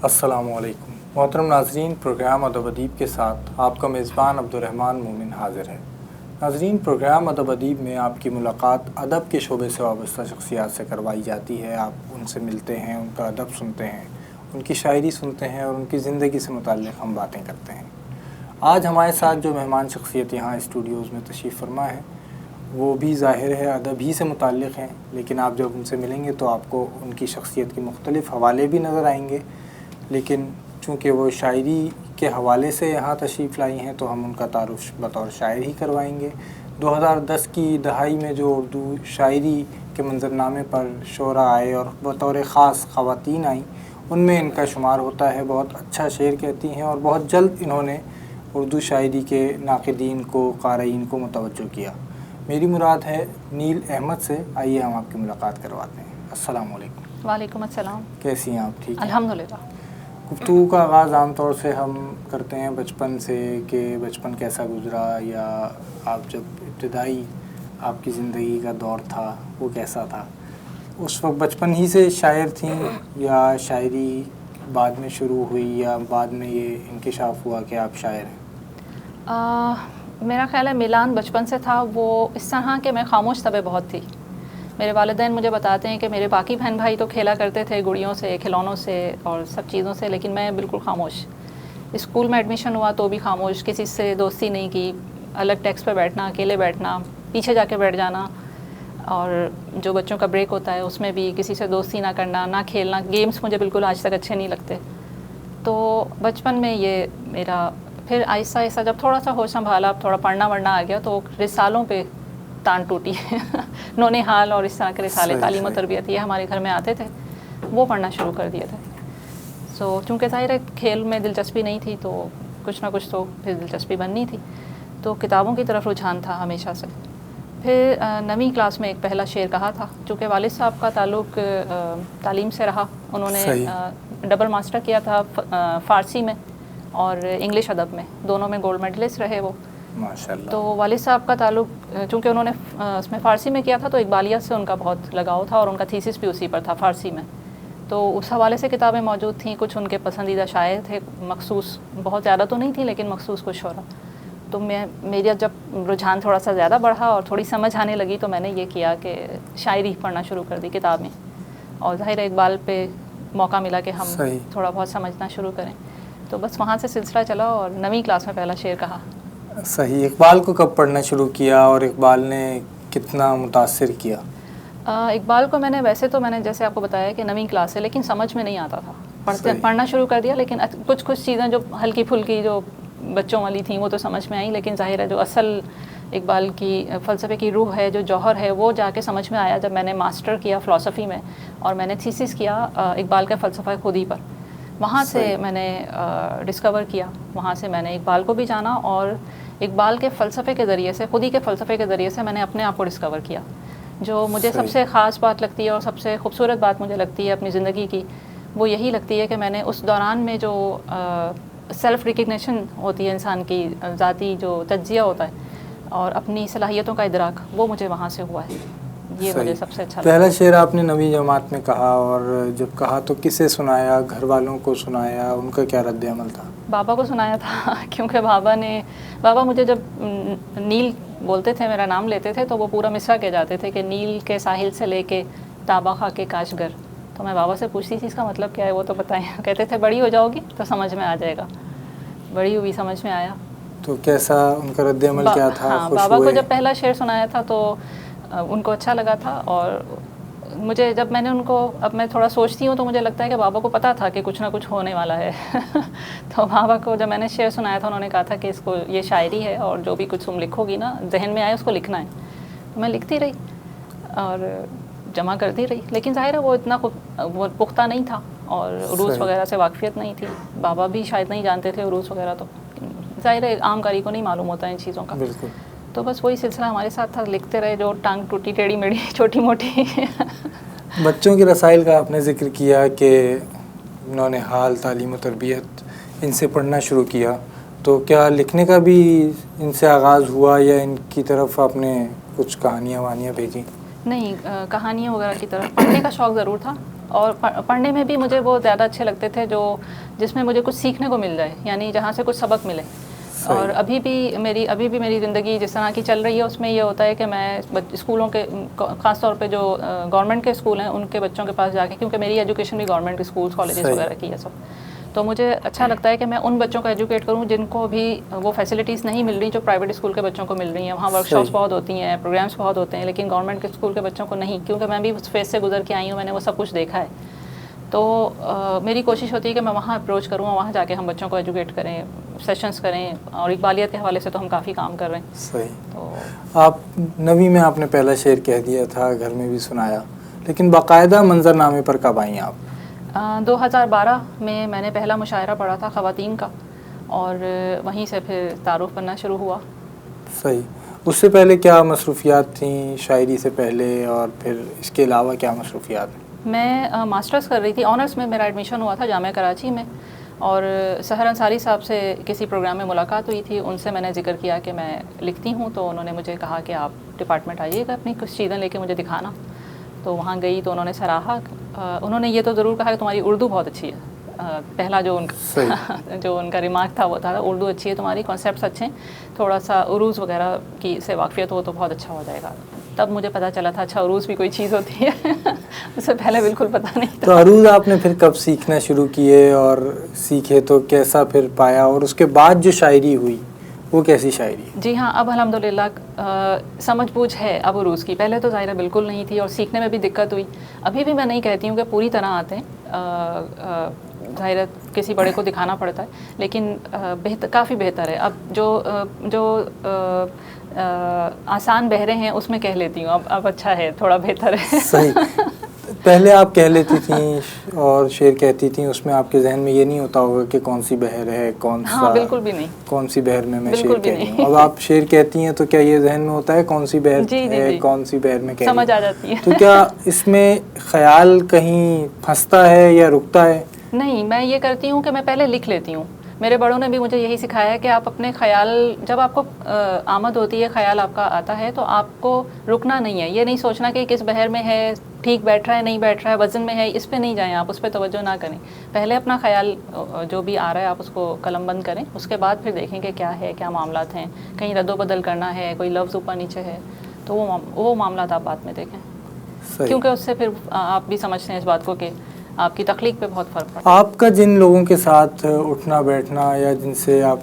السلام علیکم محترم ناظرین، پروگرام ادب ادیب کے ساتھ آپ کا میزبان عبدالرحمن مومن حاضر ہے۔ ناظرین، پروگرام ادب ادیب میں آپ کی ملاقات ادب کے شعبے سے وابستہ شخصیات سے کروائی جاتی ہے۔ آپ ان سے ملتے ہیں، ان کا ادب سنتے ہیں، ان کی شاعری سنتے ہیں اور ان کی زندگی سے متعلق ہم باتیں کرتے ہیں۔ آج ہمارے ساتھ جو مہمان شخصیت یہاں اسٹوڈیوز میں تشریف فرما ہے وہ بھی ظاہر ہے ادب ہی سے متعلق ہیں، لیکن آپ جب ان سے ملیں گے تو آپ کو ان کی شخصیت کے مختلف حوالے بھی نظر آئیں گے، لیکن چونکہ وہ شاعری کے حوالے سے یہاں تشریف لائی ہیں تو ہم ان کا تعارف بطور شاعر ہی کروائیں گے۔ 2010 کی دہائی میں جو اردو شاعری کے منظرنامے پر شعراء آئے اور بطور خاص خواتین آئیں، ان میں ان کا شمار ہوتا ہے۔ بہت اچھا شعر کہتی ہیں اور بہت جلد انہوں نے اردو شاعری کے ناقدین کو، قارئین کو متوجہ کیا۔ میری مراد ہے نیل احمد سے۔ آئیے ہم آپ کی ملاقات کرواتے ہیں۔ السلام علیکم۔ وعلیکم السلام۔ کیسی ہیں آپ؟ ٹھیک ہیں؟ الحمدللہ۔ گفتگو کا آغاز عام طور سے ہم کرتے ہیں بچپن سے، کہ بچپن کیسا گزرا، یا آپ جب ابتدائی آپ کی زندگی کا دور تھا وہ کیسا تھا؟ اس وقت بچپن ہی سے شاعر تھیں یا شاعری بعد میں شروع ہوئی، یا بعد میں یہ انکشاف ہوا کہ آپ شاعر ہیں؟ میرا خیال ہے میلان بچپن سے تھا، وہ اس طرح کہ میں خاموش طبع بہت تھی۔ میرے والدین مجھے بتاتے ہیں کہ میرے باقی بہن بھائی تو کھیلا کرتے تھے گڑیوں سے، کھلونوں سے اور سب چیزوں سے، لیکن میں بالکل خاموش۔ اسکول میں ایڈمیشن ہوا تو بھی خاموش، کسی سے دوستی نہیں کی، الگ ڈیسک پہ بیٹھنا، اکیلے بیٹھنا، پیچھے جا کے بیٹھ جانا، اور جو بچوں کا بریک ہوتا ہے اس میں بھی کسی سے دوستی نہ کرنا، نہ کھیلنا۔ گیمز مجھے بالکل آج تک اچھے نہیں لگتے۔ تو بچپن میں یہ میرا، پھر آہستہ آہستہ جب تھوڑا سا ہوش سنبھالا، اب تھوڑا پڑھنا وڑھنا آ گیا، تو رسالوں پہ تان ٹوٹی۔ نونہال اور اس طرح کے رسالے، تعلیم و تربیت، یہ ہمارے گھر میں آتے تھے، وہ پڑھنا شروع کر دیے تھے۔ چونکہ ظاہر ہے کھیل میں دلچسپی نہیں تھی تو کچھ نہ کچھ تو پھر دلچسپی بننی تھی، تو کتابوں کی طرف رجحان تھا ہمیشہ سے۔ پھر 9ویں کلاس میں ایک پہلا شعر کہا تھا، چونکہ والد صاحب کا تعلق تعلیم سے رہا، انہوں نے ڈبل ماسٹر کیا تھا فارسی میں اور انگلش ادب میں، دونوں میں گولڈ میڈلسٹ رہے وہ، ماشاءاللہ۔ تو والد صاحب کا تعلق چونکہ انہوں نے اس میں فارسی میں کیا تھا تو اقبالیت سے ان کا بہت لگاؤ تھا، اور ان کا تھیسس بھی اسی پر تھا فارسی میں، تو اس حوالے سے کتابیں موجود تھیں۔ کچھ ان کے پسندیدہ شاعر تھے مخصوص، بہت زیادہ تو نہیں تھی لیکن مخصوص کچھ شعراء۔ تو میرا جب رجحان تھوڑا سا زیادہ بڑھا اور تھوڑی سمجھ آنے لگی تو میں نے یہ کیا کہ شاعری پڑھنا شروع کر دی کتابیں، اور ظاہر اقبال پہ موقع ملا کہ ہم تھوڑا بہت سمجھنا شروع کریں، تو بس وہاں سے سلسلہ چلا اور 9ویں کلاس میں پہلا شعر کہا۔ صحیح۔ اقبال کو کب پڑھنا شروع کیا اور اقبال نے کتنا متاثر کیا؟ اقبال کو میں نے جیسے آپ کو بتایا کہ 9ویں کلاس سے، لیکن سمجھ میں نہیں آتا تھا، پڑھنا شروع کر دیا، لیکن کچھ چیزیں جو ہلکی پھلکی جو بچوں والی تھیں وہ تو سمجھ میں آئیں، لیکن ظاہر ہے جو اصل اقبال کی فلسفے کی روح ہے، جو جوہر ہے، وہ جا کے سمجھ میں آیا جب میں نے ماسٹر کیا فلسفی میں اور میں نے تھیسس کیا اقبال کے فلسفہ خودی پر۔ وہاں سے میں نے ڈسکور کیا، وہاں سے میں نے اقبال کو بھی جانا، اور اقبال کے فلسفے کے ذریعے سے، خودی کے فلسفے کے ذریعے سے میں نے اپنے آپ کو ڈسکور کیا۔ جو مجھے سب سے خاص بات لگتی ہے اور سب سے خوبصورت بات مجھے لگتی ہے اپنی زندگی کی، وہ یہی لگتی ہے کہ میں نے اس دوران میں جو سیلف ریکگنیشن ہوتی ہے انسان کی، ذاتی جو تجزیہ ہوتا ہے اور اپنی صلاحیتوں کا ادراک، وہ مجھے وہاں سے ہوا ہے۔ یہ مجھے سب سے اچھا لگا۔ پہلا شعر آپ نے 9ویں جماعت میں کہا، اور جب کہا تو کسے سنایا؟ گھر والوں کو سنایا؟ ان کا کیا رد عمل تھا؟ بابا کو سنایا تھا، کیونکہ بابا مجھے جب نیل بولتے تھے، میرا نام لیتے تھے، تو وہ پورا مصرع کہہ جاتے تھے کہ نیل کے ساحل سے لے کے تابہ خاک کے کاشگر۔ تو میں بابا سے پوچھتی تھی اس کا مطلب کیا ہے، وہ تو بتائیں۔ کہتے تھے بڑی ہو جاؤ گی تو سمجھ میں آ جائے گا۔ بڑی ہوئی، سمجھ میں آیا۔ تو کیسا ان کا رد عمل کیا تھا؟ ہاں، بابا کو جب پہلا شعر سنایا تھا تو ان کو اچھا لگا تھا، اور مجھے جب میں نے ان کو، اب میں تھوڑا سوچتی ہوں تو مجھے لگتا ہے کہ بابا کو پتہ تھا کہ کچھ نہ کچھ ہونے والا ہے۔ تو بابا کو جب میں نے شعر سنایا تھا، انہوں نے کہا تھا کہ اس کو، یہ شاعری ہے اور جو بھی کچھ تم لکھو گی نا، ذہن میں آئے اس کو لکھنا ہے۔ تو میں لکھتی رہی اور جمع کرتی رہی، لیکن ظاہر ہے وہ اتنا وہ پختہ نہیں تھا اور عروض وغیرہ سے واقفیت نہیں تھی، بابا بھی شاید نہیں جانتے تھے عروض وغیرہ، تو ظاہر ہے عام قاری کو نہیں معلوم ہوتا ان چیزوں کا۔ بالکل۔ تو بس وہی سلسلہ ہمارے ساتھ تھا، لکھتے رہے، جو ٹانگ ٹوٹی ٹیڑھی میڑھی چھوٹی موٹی۔ بچوں کے رسائل کا آپ نے ذکر کیا کہ نونہال، تعلیم و تربیت، ان سے پڑھنا شروع کیا، تو کیا لکھنے کا بھی ان سے آغاز ہوا، یا ان کی طرف آپ نے کچھ کہانیاں وہانیاں بھیجیں؟ نہیں، کہانیاں وغیرہ کی طرف، پڑھنے کا شوق ضرور تھا، اور پڑھنے میں بھی مجھے وہ زیادہ اچھے لگتے تھے جو جس میں مجھے کچھ سیکھنے کو مل جائے، یعنی جہاں سے کچھ سبق ملے. اور ابھی بھی میری زندگی جس طرح کی چل رہی ہے اس میں یہ ہوتا ہے کہ میں اسکولوں کے خاص طور پہ جو گورنمنٹ کے اسکول ہیں ان کے بچوں کے پاس جا کے، کیونکہ میری ایجوکیشن بھی گورنمنٹ کے اسکولس کالجز وغیرہ کی ہے سب، تو مجھے اچھا لگتا ہے کہ میں ان بچوں کو ایجوکیٹ کروں جن کو بھی وہ فیسلٹیز نہیں مل رہی جو پرائیویٹ اسکول کے بچوں کو مل رہی ہیں. وہاں ورک شاپس بہت ہوتی ہیں، پروگرامس بہت ہوتے ہیں، لیکن گورنمنٹ کے اسکول کے بچوں کو نہیں، کیونکہ میں بھی اس فیز سے گزر کے آئی ہوں، میں نے وہ سب کچھ دیکھا ہے. تو میری کوشش ہوتی ہے کہ میں وہاں اپروچ کروں اور وہاں جا کے ہم بچوں کو ایجوکیٹ کریں، سیشنز کریں، اور اقبالیت کے حوالے سے تو ہم کافی کام کر رہے ہیں. صحیح. تو آپ 9ویں میں آپ نے پہلا شعر کہہ دیا تھا، گھر میں بھی سنایا، لیکن باقاعدہ منظر نامے پر کب آئیں آپ؟ 2012 میں نے پہلا مشاعرہ پڑھا تھا خواتین کا، اور وہیں سے پھر تعارف کرنا شروع ہوا. صحیح. اس سے پہلے کیا مصروفیات تھیں شاعری سے پہلے، اور پھر اس کے علاوہ کیا مصروفیات ہیں؟ میں ماسٹرز کر رہی تھی، آنرس میں میرا ایڈمیشن ہوا تھا جامعہ کراچی میں، اور سحر انصاری صاحب سے کسی پروگرام میں ملاقات ہوئی تھی. ان سے میں نے ذکر کیا کہ میں لکھتی ہوں، تو انہوں نے مجھے کہا کہ آپ ڈپارٹمنٹ آئیے گا، اپنی کچھ چیزیں لے کے مجھے دکھانا. تو وہاں گئی تو انہوں نے سراہا. انہوں نے یہ تو ضرور کہا کہ تمہاری اردو بہت اچھی ہے. پہلا جو ان کا ریمارک تھا وہ تھا اردو اچھی ہے تمہاری، کانسیپٹس اچھے ہیں، تھوڑا سا عروض وغیرہ کی سے واقفیت ہو تو بہت اچھا ہو جائے گا. تب مجھے پتہ چلا تھا اچھا عروض بھی کوئی چیز ہوتی ہے. اس سے پہلے بالکل پتہ نہیں تھا. تو عروض آپ نے پھر کب سیکھنا شروع کیے، اور سیکھے تو کیسا پھر پایا، اور اس کے بعد جو شاعری ہوئی وہ کیسی شاعری؟ جی ہاں، اب الحمدللہ سمجھ بوجھ ہے اب عروض کی. پہلے تو ظاہرہ بالکل نہیں تھی، اور سیکھنے میں بھی دقت ہوئی. ابھی بھی میں نہیں کہتی ہوں کہ پوری طرح آتے ہیں، ظاہر کسی بڑے کو دکھانا پڑتا ہے، لیکن کافی بہتر ہے. اب جو آسان بہرے ہیں اس میں کہہ لیتی ہوں. اب اچھا ہے، تھوڑا بہتر ہے. صحیح. پہلے آپ کہہ لیتی تھیں اور شعر کہتی تھیں، اس میں آپ کے ذہن میں یہ نہیں ہوتا ہوگا کہ کون سی بہر ہے، بالکل بھی نہیں، کون سی بہر میں شعر کہہ رہی ہوں. اب آپ شعر کہتی ہیں تو کیا یہ ذہن میں ہوتا ہے کون سی بہر ہے، کون سی بہر میں کہہ رہی ہوں؟ سمجھ آ جاتی ہے. تو کیا اس میں خیال کہیں پھنستا ہے یا رکتا ہے؟ نہیں، میں یہ کرتی ہوں کہ میں پہلے لکھ لیتی ہوں. میرے بڑوں نے بھی مجھے یہی سکھایا ہے کہ آپ اپنے خیال، جب آپ کو آمد ہوتی ہے، خیال آپ کا آتا ہے، تو آپ کو رکنا نہیں ہے. یہ نہیں سوچنا کہ کس بہر میں ہے، ٹھیک بیٹھ رہا ہے نہیں بیٹھ رہا ہے، وزن میں ہے، اس پہ نہیں جائیں آپ، اس پہ توجہ نہ کریں. پہلے اپنا خیال جو بھی آ رہا ہے آپ اس کو قلم بند کریں، اس کے بعد پھر دیکھیں کہ کیا ہے، کیا معاملات ہیں، کہیں رد و بدل کرنا ہے، کوئی لفظ اوپر نیچے ہے، تو وہ معاملات آپ بعد میں دیکھیں. کیونکہ اس سے پھر آپ بھی سمجھتے ہیں اس بات کو کہ آپ کی تخلیق پہ بہت فرق پڑتا ہے. آپ کا جن لوگوں کے ساتھ اٹھنا بیٹھنا یا جن سے آپ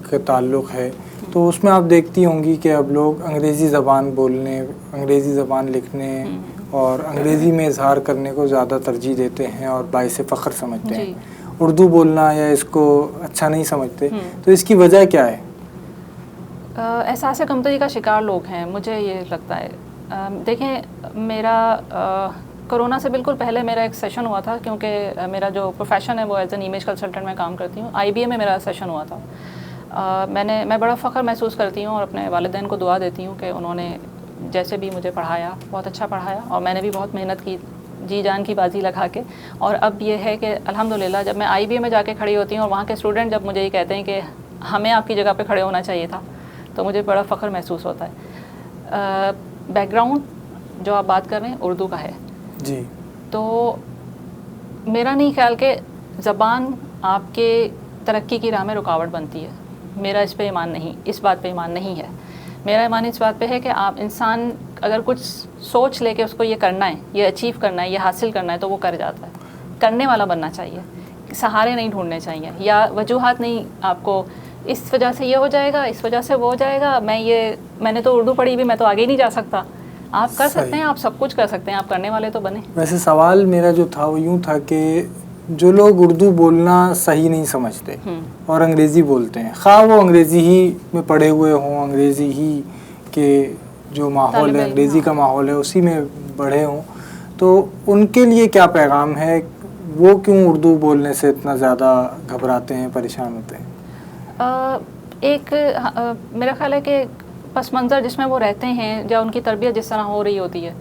کا تعلق ہے، تو اس میں آپ دیکھتی ہوں گی کہ اب لوگ انگریزی زبان بولنے، انگریزی زبان لکھنے اور انگریزی میں اظہار کرنے کو زیادہ ترجیح دیتے ہیں اور باعث فخر سمجھتے ہیں. اردو بولنا یا اس کو اچھا نہیں سمجھتے. تو اس کی وجہ کیا ہے؟ احساس کمتری کا شکار لوگ ہیں، مجھے یہ لگتا ہے. دیکھیں، میرا کرونا سے بالکل پہلے میرا ایک سیشن ہوا تھا، کیونکہ میرا جو پروفیشن ہے وہ ایز این امیج کنسلٹنٹ میں کام کرتی ہوں. IBA میں میرا سیشن ہوا تھا. میں بڑا فخر محسوس کرتی ہوں اور اپنے والدین کو دعا دیتی ہوں کہ انہوں نے جیسے بھی مجھے پڑھایا بہت اچھا پڑھایا، اور میں نے بھی بہت محنت کی، جی جان کی بازی لگا کے. اور اب یہ ہے کہ الحمدللہ جب میں IBA میں جا کے کھڑی ہوتی ہوں اور وہاں کے اسٹوڈنٹ جب مجھے یہ کہتے ہیں کہ ہمیں آپ کی جگہ پہ کھڑے ہونا چاہیے تھا، تو مجھے بڑا فخر محسوس ہوتا ہے. بیک گراؤنڈ جو آپ بات کر رہے ہیں اردو کا ہے جی، تو میرا نہیں خیال کہ زبان آپ کے ترقی کی راہ میں رکاوٹ بنتی ہے. میرا اس پہ ایمان نہیں، اس بات پہ ایمان نہیں ہے. میرا ایمان اس بات پہ ہے کہ آپ انسان اگر کچھ سوچ لے کے اس کو یہ کرنا ہے، یہ اچیو کرنا ہے، یہ حاصل کرنا ہے، تو وہ کر جاتا ہے. کرنے والا بننا چاہیے، سہارے نہیں ڈھونڈنے چاہیے یا وجوہات نہیں. آپ کو اس وجہ سے یہ ہو جائے گا، اس وجہ سے وہ ہو جائے گا، میں نے تو اردو پڑھی بھی، میں تو آگے ہی نہیں جا سکتا. آپ کر سکتے ہیں، آپ سب کچھ کر سکتے ہیں، آپ کرنے والے تو بنے. ویسے سوال میرا جو تھا وہ یوں تھا کہ جو لوگ اردو بولنا صحیح نہیں سمجھتے اور انگریزی بولتے ہیں، خواہ وہ انگریزی ہی میں پڑھے ہوئے ہوں، انگریزی ہی کے جو ماحول ہے، انگریزی کا ماحول ہے، اسی میں بڑھے ہوں، تو ان کے لیے کیا پیغام ہے؟ وہ کیوں اردو بولنے سے اتنا زیادہ گھبراتے ہیں، پریشان ہوتے ہیں؟ ایک میرا خیال ہے کہ پس منظر جس میں وہ رہتے ہیں یا ان کی تربیت جس طرح ہو رہی ہوتی ہے،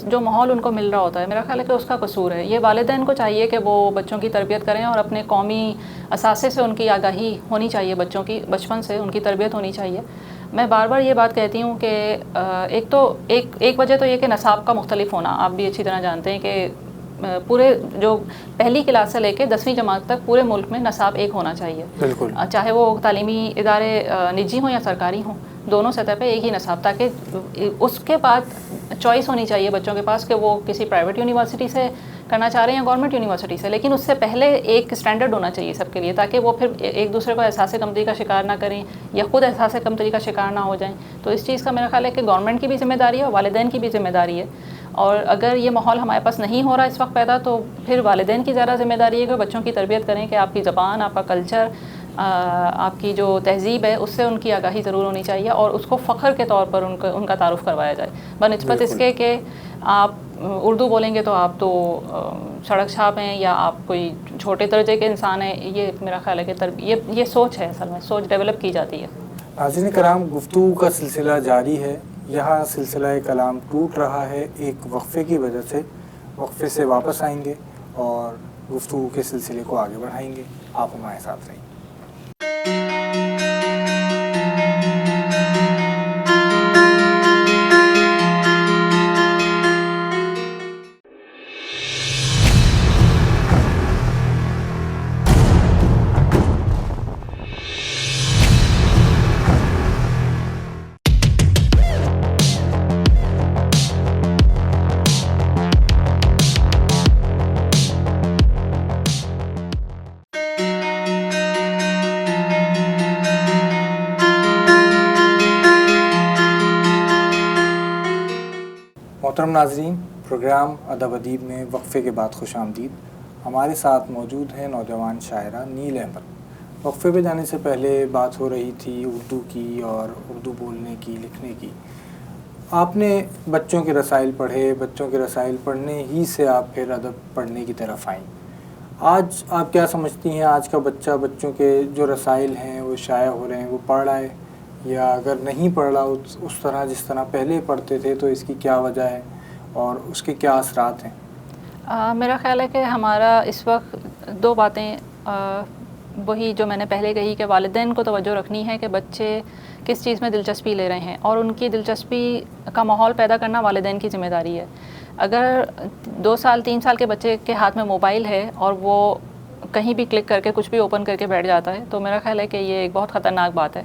جو ماحول ان کو مل رہا ہوتا ہے، میرا خیال ہے کہ اس کا قصور ہے. یہ والدین کو چاہیے کہ وہ بچوں کی تربیت کریں اور اپنے قومی اثاثے سے ان کی آگاہی ہونی چاہیے، بچوں کی بچپن سے ان کی تربیت ہونی چاہیے. میں بار بار یہ بات کہتی ہوں کہ ایک وجہ تو یہ کہ نصاب کا مختلف ہونا. آپ بھی اچھی طرح جانتے ہیں کہ پورے جو پہلی کلاس سے لے کے 10ویں جماعت تک پورے ملک میں نصاب ایک ہونا چاہیے. بالکل. چاہے وہ تعلیمی ادارے نجی ہوں یا سرکاری ہوں, دونوں سطح پہ ایک ہی نصاب, تاکہ اس کے بعد چوائس ہونی چاہیے بچوں کے پاس کہ وہ کسی پرائیویٹ یونیورسٹی سے کرنا چاہ رہے ہیں یا گورنمنٹ یونیورسٹی سے, لیکن اس سے پہلے ایک اسٹینڈرڈ ہونا چاہیے سب کے لیے, تاکہ وہ پھر ایک دوسرے کو احساس کمتری کا شکار نہ کریں یا خود احساس کمتری کا شکار نہ ہو جائیں. تو اس چیز کا میرا خیال ہے کہ گورنمنٹ کی بھی ذمہ داری ہے اور والدین کی بھی ذمہ داری ہے, اور اگر یہ ماحول ہمارے پاس نہیں ہو رہا اس وقت پیدا, تو پھر والدین کی زیادہ ذمہ داری ہے کہ بچوں کی تربیت کریں کہ آپ کی زبان, آپ کا کلچر, آپ کی جو تہذیب ہے اس سے ان کی آگاہی ضرور ہونی چاہیے, اور اس کو فخر کے طور پر ان کا تعارف کروایا جائے, بنسبت اس کے کہ آپ اردو بولیں گے تو آپ تو سڑک چھاپ ہیں یا آپ کوئی چھوٹے درجے کے انسان ہیں. یہ میرا خیال ہے کہ یہ سوچ ہے, اصل میں سوچ ڈیولپ کی جاتی ہے. ناظرین کرام, گفتگو کا سلسلہ جاری ہے. یہاں سلسلہ کلام ٹوٹ رہا ہے ایک وقفے کی وجہ سے. وقفے سے واپس آئیں گے اور گفتگو کے سلسلے کو آگے بڑھائیں گے. آپ ہمارے ساتھ رہیں. محترم ناظرین, پروگرام ادب ادیب میں وقفے کے بعد خوش آمدید. ہمارے ساتھ موجود ہیں نوجوان شاعرہ نیل احمد. وقفے پہ جانے سے پہلے بات ہو رہی تھی اردو کی اور اردو بولنے کی, لکھنے کی. آپ نے بچوں کے رسائل پڑھے, بچوں کے رسائل پڑھنے ہی سے آپ پھر ادب پڑھنے کی طرف آئیں. آج آپ کیا سمجھتی ہیں, آج کا بچہ بچوں کے جو رسائل ہیں وہ شائع ہو رہے ہیں, وہ پڑھ رہا ہے, یا اگر نہیں پڑھ رہا اس طرح جس طرح پہلے پڑھتے تھے, تو اس کی کیا وجہ ہے اور اس کے کیا اثرات ہیں؟ میرا خیال ہے کہ ہمارا اس وقت دو باتیں, وہی جو میں نے پہلے کہی کہ والدین کو توجہ رکھنی ہے کہ بچے کس چیز میں دلچسپی لے رہے ہیں, اور ان کی دلچسپی کا ماحول پیدا کرنا والدین کی ذمہ داری ہے. اگر 2 سال 3 سال کے بچے کے ہاتھ میں موبائل ہے اور وہ کہیں بھی کلک کر کے کچھ بھی اوپن کر کے بیٹھ جاتا ہے, تو میرا خیال ہے کہ یہ ایک بہت خطرناک بات ہے.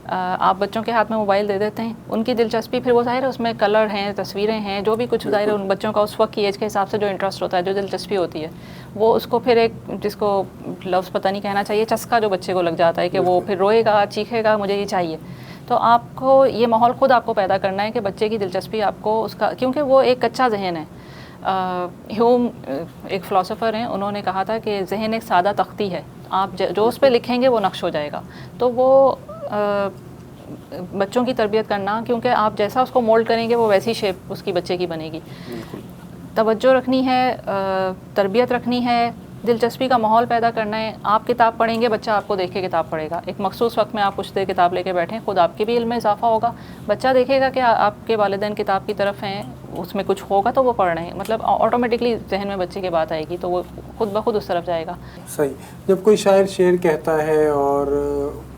آپ بچوں کے ہاتھ میں موبائل دے دیتے ہیں, ان کی دلچسپی پھر وہ ظاہر ہے اس میں کلر ہیں, تصویریں ہیں, جو بھی کچھ ظاہر ہے ان بچوں کا اس وقت کی ایج کے حساب سے جو انٹرسٹ ہوتا ہے, جو دلچسپی ہوتی ہے, وہ اس کو پھر ایک, جس کو لفظ پتہ نہیں کہنا چاہیے, چسکا جو بچے کو لگ جاتا ہے کہ وہ پھر روئے گا, چیخے گا, مجھے یہ چاہیے. تو آپ کو یہ ماحول خود آپ کو پیدا کرنا ہے کہ بچے کی دلچسپی آپ کو اس کا, کیونکہ وہ ایک کچا ذہن ہے. ہیوم ایک فلاسفر ہیں, انہوں نے کہا تھا کہ ذہن ایک سادہ تختی ہے, آپ جو اس پہ لکھیں گے وہ نقش ہو جائے گا. تو وہ بچوں کی تربیت کرنا, کیونکہ آپ جیسا اس کو مولڈ کریں گے وہ ویسی شیپ اس کی بچے کی بنے گی. توجہ رکھنی ہے, تربیت رکھنی ہے, دلچسپی کا ماحول پیدا کرنا ہے. آپ کتاب پڑھیں گے, بچہ آپ کو دیکھ کے کتاب پڑھے گا. ایک مخصوص وقت میں آپ کچھ دیر کتاب لے کے بیٹھیں, خود آپ کے بھی علم میں اضافہ ہوگا, بچہ دیکھے گا کہ آپ کے والدین کتاب کی طرف ہیں, اس میں کچھ ہوگا تو وہ پڑھ رہے ہیں, مطلب آٹومیٹکلی ذہن میں بچے کی بات آئے گی, تو وہ خود بخود اس طرف جائے گا. صحیح. جب کوئی شاعر شعر کہتا ہے اور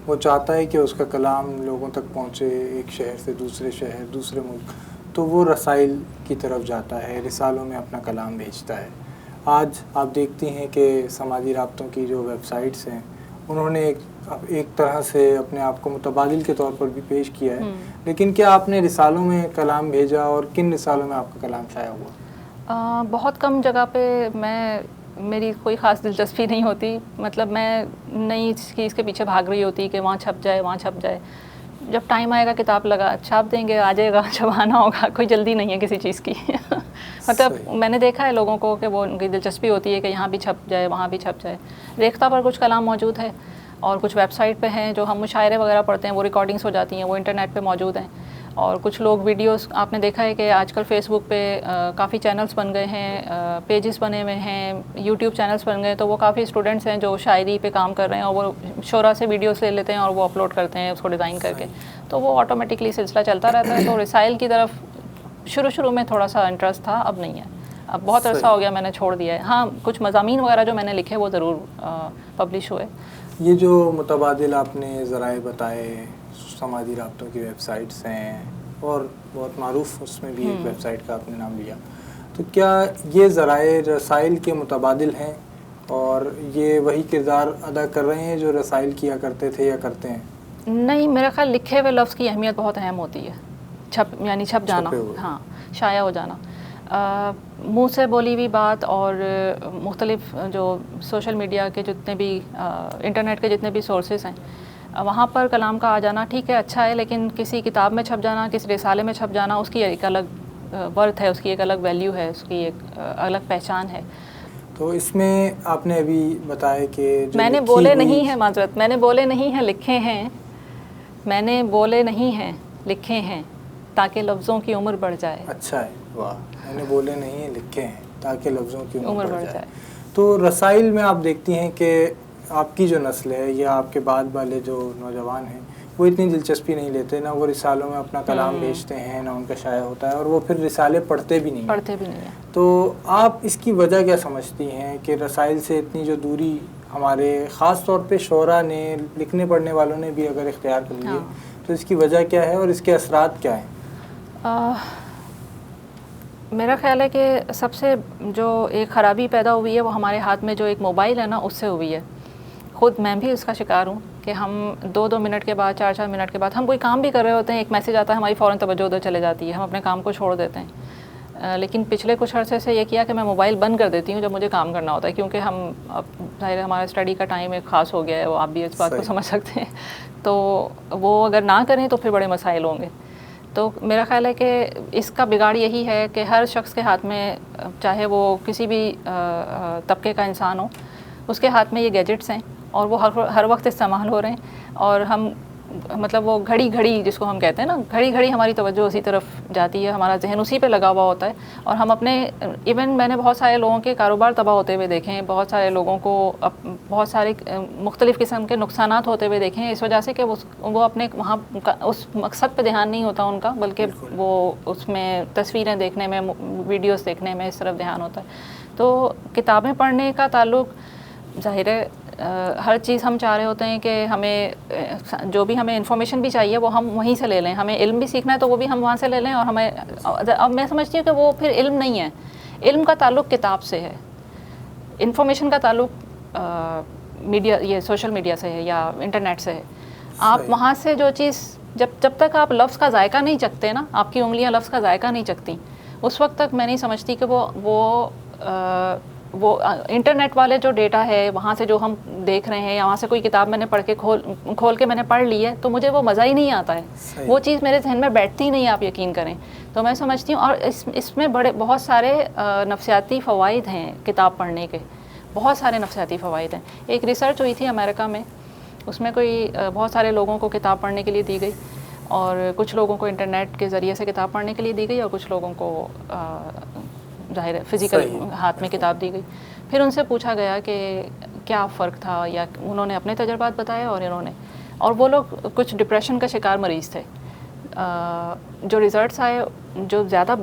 وہ چاہتا ہے کہ اس کا کلام لوگوں تک پہنچے, ایک شہر سے دوسرے شہر, دوسرے ملک, تو وہ رسائل کی طرف جاتا ہے, رسالوں میں اپنا کلام بھیجتا ہے. آج آپ دیکھتی ہیں کہ سماجی رابطوں کی جو ویب سائٹس ہیں, انہوں نے ایک طرح سے اپنے آپ کو متبادل کے طور پر بھی پیش کیا ہے. لیکن کیا آپ نے رسالوں میں کلام بھیجا, اور کن رسالوں میں آپ کا کلام شائع ہوا؟ بہت کم جگہ پہ میری کوئی خاص دلچسپی نہیں ہوتی, مطلب میں نئی چیز کے پیچھے بھاگ رہی ہوتی کہ وہاں چھپ جائے, وہاں چھپ جائے. جب ٹائم آئے گا کتاب لگا چھاپ دیں گے, آ جائے گا, چھپانا ہوگا, کوئی جلدی نہیں ہے کسی چیز کی. مطلب میں نے دیکھا ہے لوگوں کو کہ وہ ان کی دلچسپی ہوتی ہے کہ یہاں بھی چھپ جائے, وہاں بھی چھپ جائے. ریختہ پر کچھ کلام موجود ہے, اور کچھ ویب سائٹ پہ ہیں جو ہم مشاعرے وغیرہ پڑھتے ہیں, وہ ریکارڈنگس ہو جاتی ہیں, وہ انٹرنیٹ پہ موجود ہیں. اور کچھ لوگ ویڈیوز, آپ نے دیکھا ہے کہ آج کل فیس بک پہ کافی چینلز بن گئے ہیں, پیجز بنے ہوئے ہیں, یوٹیوب چینلز بن گئے, تو وہ کافی اسٹوڈنٹس ہیں جو شاعری پہ کام کر رہے ہیں, اور وہ شعراء سے ویڈیوز لے لیتے ہیں اور وہ اپلوڈ کرتے ہیں اس کو ڈیزائن کر کے, تو وہ آٹومیٹکلی سلسلہ چلتا رہتا ہے. تو رسائل کی طرف شروع میں تھوڑا سا انٹرسٹ تھا, اب نہیں ہے, اب بہت عرصہ ہو گیا میں نے چھوڑ دیا ہے. ہاں کچھ مضامین وغیرہ جو میں نے لکھے وہ ضرور پبلش ہوئے. یہ جو متبادل آپ نے ذرائع بتائے, سماجی رابطوں کی ویب سائٹس ہیں, اور بہت معروف اس میں بھی ایک ویب سائٹ کا آپ نے نام لیا, تو کیا یہ ذرائع رسائل کے متبادل ہیں اور یہ وہی کردار ادا کر رہے ہیں جو رسائل کیا کرتے تھے یا کرتے ہیں؟ نہیں، میرا خیال لکھے ہوئے لفظ کی اہمیت بہت اہم ہوتی ہے. چھپ جانا، ہاں، شائع ہو جانا. منہ سے بولی ہوئی بات اور مختلف جو سوشل میڈیا کے جتنے بھی انٹرنیٹ کے جتنے بھی سورسز ہیں وہاں پر کلام کا آ جانا ٹھیک ہے، اچھا ہے، لیکن کسی کتاب میں چھپ جانا، کسی رسالے میں چھپ جانا، اس کی ایک الگ ورتھ ہے، اس کی ایک الگ ویلیو ہے، اس کی ایک الگ پہچان ہے. تو اس میں آپ نے ابھی بتایا کہ میں نے بولے نہیں ہیں، معذرت، میں نے بولے نہیں ہیں لکھے ہیں، میں نے بولے نہیں ہیں لکھے ہیں تاکہ لفظوں کی عمر بڑھ جائے. اچھا ہے، واہ. میں نے بولے نہیں ہیں لکھے ہیں تاکہ لفظوں کی عمر بڑھ جائے. تو رسائل میں آپ دیکھتی ہیں کہ آپ کی جو نسل ہے یا آپ کے بعد والے جو نوجوان ہیں وہ اتنی دلچسپی نہیں لیتے، نہ وہ رسالوں میں اپنا کلام بھیجتے ہیں، نہ ان کا شائع ہوتا ہے، اور وہ پھر رسالے پڑھتے بھی نہیں ہیں. تو آپ اس کی وجہ کیا سمجھتی ہیں کہ رسائل سے اتنی جو دوری ہمارے خاص طور پہ شعراء نے، لکھنے پڑھنے والوں نے بھی اگر اختیار کر لیے تو اس کی وجہ کیا ہے اور اس کے اثرات کیا ہیں؟ میرا خیال ہے کہ سب سے جو ایک خرابی پیدا ہوئی ہے وہ ہمارے ہاتھ میں جو ایک موبائل ہے نا اس سے ہوئی ہے. خود میں بھی اس کا شکار ہوں کہ ہم 2-2 منٹ کے بعد 4-4 منٹ کے بعد ہم کوئی کام بھی کر رہے ہوتے ہیں، ایک میسیج آتا ہے، ہماری فوراً توجہ ادھر چلے جاتی ہے، ہم اپنے کام کو چھوڑ دیتے ہیں. لیکن پچھلے کچھ عرصے سے یہ کیا کہ میں موبائل بند کر دیتی ہوں جب مجھے کام کرنا ہوتا ہے، کیونکہ ہم اب ظاہر ہمارا اسٹڈی کا ٹائم ایک خاص ہو گیا ہے، وہ آپ بھی اس بات کو سمجھ سکتے ہیں. تو وہ اگر نہ کریں تو پھر بڑے مسائل ہوں گے. تو میرا خیال ہے کہ اس کا بگاڑ یہی ہے کہ ہر شخص کے ہاتھ میں، چاہے وہ کسی بھی طبقے کا انسان ہو، اس کے ہاتھ میں یہ گیجٹس ہیں اور وہ ہر وقت استعمال ہو رہے ہیں، اور ہم مطلب وہ گھڑی گھڑی جس کو ہم کہتے ہیں نا، گھڑی گھڑی ہماری توجہ اسی طرف جاتی ہے، ہمارا ذہن اسی پہ لگا ہوا ہوتا ہے. اور ہم اپنے ایون میں نے بہت سارے لوگوں کے کاروبار تباہ ہوتے ہوئے دیکھے ہیں، بہت سارے لوگوں کو بہت سارے مختلف قسم کے نقصانات ہوتے ہوئے دیکھے ہیں، اس وجہ سے کہ وہ اپنے وہاں اس مقصد پہ دھیان نہیں ہوتا ان کا، بلکہ وہ اس میں تصویریں دیکھنے میں، ویڈیوز دیکھنے میں اس طرف دھیان ہوتا ہے. تو کتابیں پڑھنے کا تعلق ظاہر ہے ہر چیز ہم چاہ رہے ہوتے ہیں کہ ہمیں جو بھی ہمیں انفارمیشن بھی چاہیے وہ ہم وہیں سے لے لیں، ہمیں علم بھی سیکھنا ہے تو وہ بھی ہم وہاں سے لے لیں. اور ہمیں اب میں سمجھتی ہوں کہ وہ پھر علم نہیں ہے، علم کا تعلق کتاب سے ہے، انفارمیشن کا تعلق میڈیا، یہ سوشل میڈیا سے ہے یا انٹرنیٹ سے ہے. آپ وہاں سے جو چیز جب تک آپ لفظ کا ذائقہ نہیں چکھتے نا، آپ کی انگلیاں لفظ کا ذائقہ نہیں چکھتی، اس وقت تک میں نہیں سمجھتی کہ وہ انٹرنیٹ والے جو ڈیٹا ہے وہاں سے جو ہم دیکھ رہے ہیں، یا وہاں سے کوئی کتاب میں نے پڑھ کے کھول کے میں نے پڑھ لی ہے تو مجھے وہ مزہ ہی نہیں آتا ہے، وہ چیز میرے ذہن میں بیٹھتی نہیں، آپ یقین کریں. تو میں سمجھتی ہوں، اور اس میں بہت سارے نفسیاتی فوائد ہیں کتاب پڑھنے کے، بہت سارے نفسیاتی فوائد ہیں. ایک ریسرچ ہوئی تھی امریکہ میں، اس میں کوئی بہت سارے لوگوں کو کتاب پڑھنے کے لیے دی گئی، اور کچھ لوگوں کو انٹرنیٹ کے ذریعے سے کتاب پڑھنے کے لیے دی گئی، اور کچھ لوگوں کو ظاہر ہے فزیکل ہاتھ میں کتاب دی گئی. پھر ان سے پوچھا گیا کہ کیا فرق تھا، یا انہوں نے اپنے تجربات بتائے، اور وہ لوگ کچھ ڈپریشن کا شکار مریض تھے. جو ریزلٹس آئے، جو زیادہ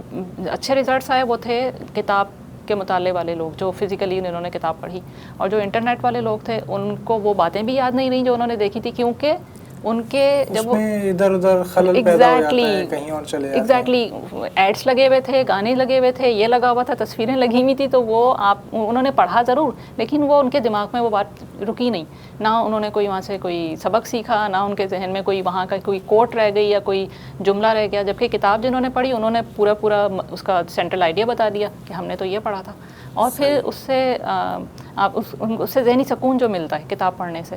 اچھے ریزلٹس آئے وہ تھے کتاب کے مطالعے والے لوگ، جو فزیکلی انہوں نے کتاب پڑھی. اور جو انٹرنیٹ والے لوگ تھے ان کو وہ باتیں بھی یاد نہیں رہیں جو انہوں نے دیکھی تھی، کیونکہ ان کے جب وہ ادھر ادھر خلل پیدا ہو جاتا ہے، کہیں اور چلے جاتے ہیں. ایگزیکٹلی ایڈس لگے ہوئے تھے، گانے لگے ہوئے تھے، یہ لگا ہوا تھا، تصویریں لگی ہوئی تھی، تو وہ انہوں نے پڑھا ضرور لیکن وہ ان کے دماغ میں وہ بات رکی نہیں، نہ انہوں نے کوئی وہاں سے کوئی سبق سیکھا، نہ ان کے ذہن میں کوئی وہاں کا کوئی کوٹ رہ گئی یا کوئی جملہ رہ گیا. جبکہ کتاب جنہوں نے پڑھی انہوں نے پورا اس کا سینٹرل آئیڈیا بتا دیا کہ ہم نے تو یہ پڑھا تھا. اور پھر اس سے ذہنی سکون جو ملتا ہے کتاب پڑھنے سے،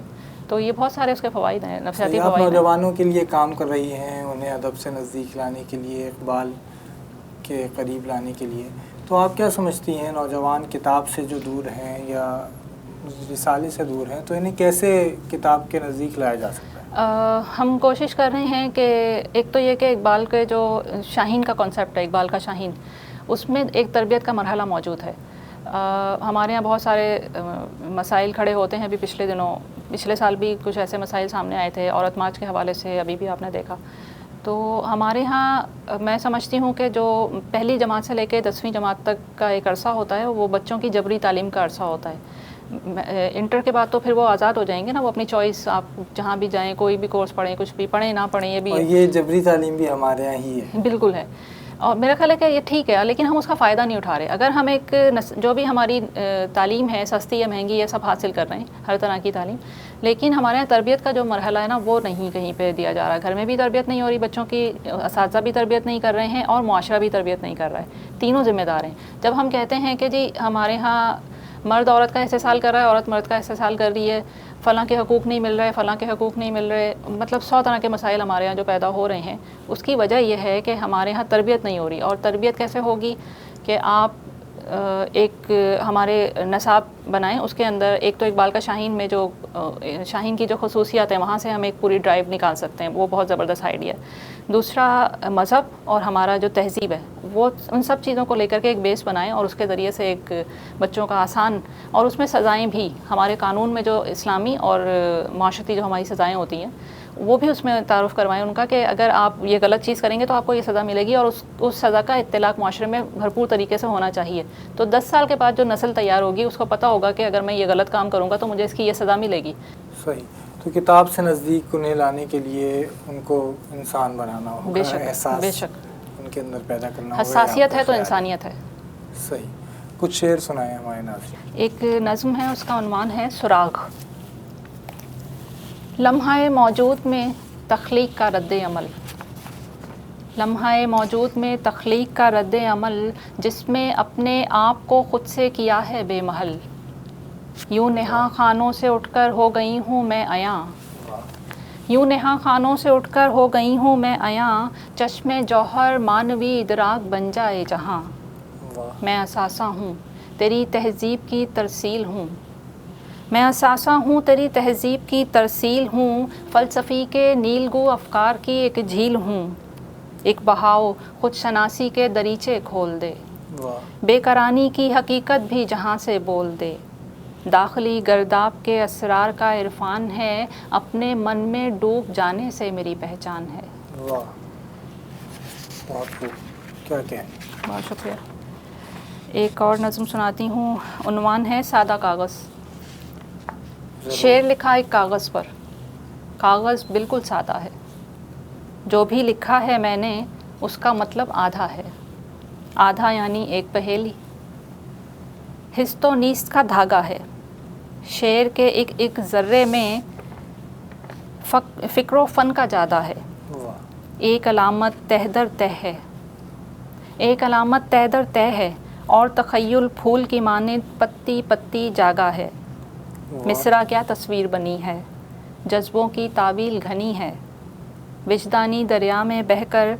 تو یہ بہت سارے اس کے فوائد ہیں، نفسیاتی فوائد ہیں. آپ نوجوانوں کے لیے کام کر رہی ہیں، انہیں ادب سے نزدیک لانے کے لیے، اقبال کے قریب لانے کے لیے، تو آپ کیا سمجھتی ہیں نوجوان کتاب سے جو دور ہیں یا رسالے سے دور ہیں تو انہیں کیسے کتاب کے نزدیک لایا جا سکتا ہے؟ ہم کوشش کر رہے ہیں کہ ایک تو یہ کہ اقبال کے جو شاہین کا کانسیپٹ ہے، اقبال کا شاہین، اس میں ایک تربیت کا مرحلہ موجود ہے. ہمارے یہاں بہت سارے مسائل کھڑے ہوتے ہیں. ابھی پچھلے سال بھی کچھ ایسے مسائل سامنے آئے تھے عورت مارچ کے حوالے سے، ابھی بھی آپ نے دیکھا. تو ہمارے ہاں میں سمجھتی ہوں کہ جو پہلی جماعت سے لے کے 10ویں جماعت تک کا ایک عرصہ ہوتا ہے وہ بچوں کی جبری تعلیم کا عرصہ ہوتا ہے. انٹر کے بعد تو پھر وہ آزاد ہو جائیں گے نا، وہ اپنی چوائس، آپ جہاں بھی جائیں، کوئی بھی کورس پڑھیں، کچھ بھی پڑھیں نہ پڑھیں، یہ بھی اور یہ جبری تعلیم بھی ہمارے یہاں ہی ہے. بالکل ہے. اور میرا خیال ہے کہ یہ ٹھیک ہے، لیکن ہم اس کا فائدہ نہیں اٹھا رہے. اگر ہم ایک جو بھی ہماری تعلیم ہے، سستی یا مہنگی، یہ سب حاصل کر رہے ہیں ہر طرح کی تعلیم، لیکن ہمارے یہاں تربیت کا جو مرحلہ ہے نا وہ نہیں کہیں پہ دیا جا رہا. گھر میں بھی تربیت نہیں ہو رہی بچوں کی، اساتذہ بھی تربیت نہیں کر رہے ہیں اور معاشرہ بھی تربیت نہیں کر رہا ہے. تینوں ذمہ دار ہیں. جب ہم کہتے ہیں کہ جی ہمارے ہاں مرد عورت کا استحصال کر رہا ہے، عورت مرد کا استحصال کر رہی ہے، فلاں کے حقوق نہیں مل رہے، فلاں کے حقوق نہیں مل رہے، مطلب 100 طرح کے مسائل ہمارے یہاں جو پیدا ہو رہے ہیں، اس کی وجہ یہ ہے کہ ہمارے یہاں تربیت نہیں ہو رہی. اور تربیت کیسے ہوگی کہ آپ ایک ہمارے نصاب بنائیں، اس کے اندر ایک تو اقبال کا شاہین میں جو شاہین کی جو خصوصیات ہیں وہاں سے ہم ایک پوری ڈرائیو نکال سکتے ہیں، وہ بہت زبردست آئیڈیا ہے. دوسرا مذہب اور ہمارا جو تہذیب ہے وہ ان سب چیزوں کو لے کر کے ایک بیس بنائیں اور اس کے ذریعے سے ایک بچوں کا آسان، اور اس میں سزائیں بھی ہمارے قانون میں جو اسلامی اور معاشرتی جو ہماری سزائیں ہوتی ہیں وہ بھی اس میں تعارف کروائیں ان کا، کہ اگر آپ یہ غلط چیز کریں گے تو آپ کو یہ سزا ملے گی، اور اس سزا کا اطلاق معاشرے میں بھرپور طریقے سے ہونا چاہیے. تو 10 سال کے بعد جو نسل تیار ہوگی اس کو پتہ ہوگا کہ اگر میں یہ غلط کام کروں گا تو مجھے اس کی یہ سزا ملے گی. صحیح. تو کتاب سے نزدیک انہیں لانے کے لیے ان کو انسان بنانا ہوگا، بے شک، احساس بے شک، ان کے اندر پیدا کرنا ہوگا. حساسیت ہے تو انسانیت ہے. صحیح. کچھ شعر سنائیں ہمارے ناظرین. ایک نظم ہے، اس کا عنوان ہے سراغ. لمحہ موجود میں تخلیق کا رد عمل، لمحہ موجود میں تخلیق کا رد عمل، جس میں اپنے آپ کو خود سے کیا ہے بے محل. یوں نہا خانوں سے اٹھ کر ہو گئی ہوں میں عیاں، یوں نہا خانوں سے اٹھ کر ہو گئی ہوں میں عیاں، چشم جوہر مانوی ادراک بن جائے جہاں. میں اثاثہ ہوں تیری تہذیب کی ترسیل ہوں، میں اثاثہ ہوں تیری تہذیب کی ترسیل ہوں، فلسفی کے نیلگو افکار کی ایک جھیل ہوں. ایک بہاؤ خود شناسی کے دریچے کھول دے، بے قرانی کی حقیقت بھی جہاں سے بول دے. داخلی گرداب کے اسرار کا عرفان ہے، اپنے من میں ڈوب جانے سے میری پہچان ہے. واہ، بہت خوب. کیا کہیں. بہت شکریہ. ایک اور نظم سناتی ہوں، عنوان ہے سادہ کاغذ. شعر لکھا ایک کاغذ پر، کاغذ بالکل سادہ ہے. جو بھی لکھا ہے میں نے اس کا مطلب آدھا ہے، آدھا یعنی ایک پہیلی. ہست و نیست کا دھاگا ہے، شعر کے ایک ایک ذرے میں فکر و فن کا جادہ ہے. ایک علامت تہ در تہ ہے، ایک علامت تہ در تہ ہے، اور تخیل پھول کی مانند پتی پتی جاگا ہے. مصرع کیا تصویر بنی ہے، جذبوں کی تعویل گھنی ہے. وجدانی دریا میں بہہ کر،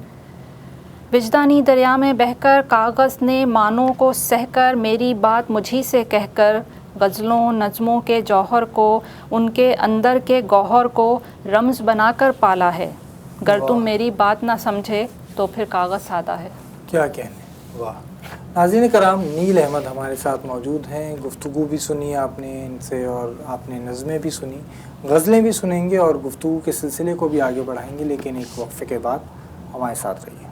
وجدانی دریا میں بہہ کر، کاغذ نے معنوں کو سہ کر، میری بات مجھی سے کہہ کر، غزلوں نظموں کے جوہر کو، ان کے اندر کے گوہر کو رمز بنا کر پالا ہے. گر تم میری بات نہ سمجھے تو پھر کاغذ سادہ ہے. کیا کہنے. واہ. ناظرین کرام، نیل احمد ہمارے ساتھ موجود ہیں. گفتگو بھی سنی آپ نے ان سے، اور آپ نے نظمیں بھی سنی، غزلیں بھی سنیں گے، اور گفتگو کے سلسلے کو بھی آگے بڑھائیں گے، لیکن ایک وقفے کے بعد ہمارے ساتھ رہیے.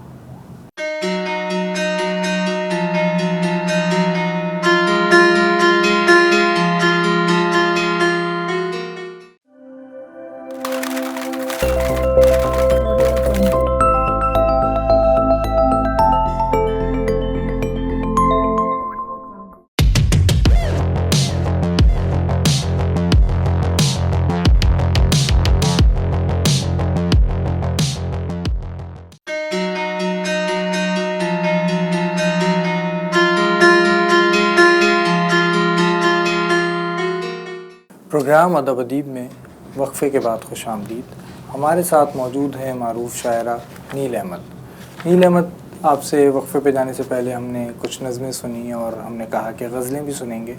پروگرام ادب ادیب میں وقفے کے بعد خوش آمدید. ہمارے ساتھ موجود ہیں معروف شاعرہ نیل احمد. نیل احمد، آپ سے وقفے پہ جانے سے پہلے ہم نے کچھ نظمیں سنی اور ہم نے کہا کہ غزلیں بھی سنیں گے.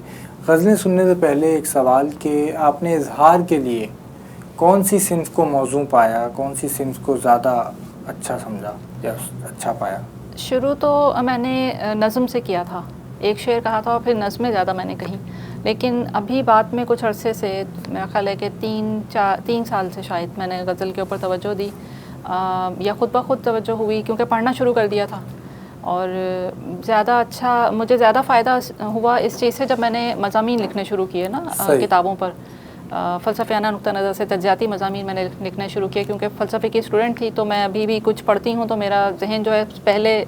غزلیں سننے سے پہلے ایک سوال کہ آپ نے اظہار کے لیے کون سی صنف کو موزوں پایا، کون سی صنف کو زیادہ اچھا سمجھا یا اچھا پایا؟ شروع تو میں نے نظم سے کیا تھا، ایک شعر کہا تھا اور پھر نظمیں زیادہ میں نے کہیں. لیکن ابھی بعد میں کچھ عرصے سے، میرا خیال ہے کہ 3 سال سے شاید میں نے غزل کے اوپر توجہ دی، یا خود بخود توجہ ہوئی، کیونکہ پڑھنا شروع کر دیا تھا. اور زیادہ اچھا، مجھے زیادہ فائدہ ہوا اس چیز سے جب میں نے مضامین لکھنے شروع کیے نا کتابوں پر. فلسفیانہ نقطہ نظر سے تجزیاتی مضامین میں نے لکھنا شروع کیا، کیونکہ فلسفے کی اسٹوڈنٹ تھی تو میں ابھی بھی کچھ پڑھتی ہوں تو میرا ذہن جو ہے پہلے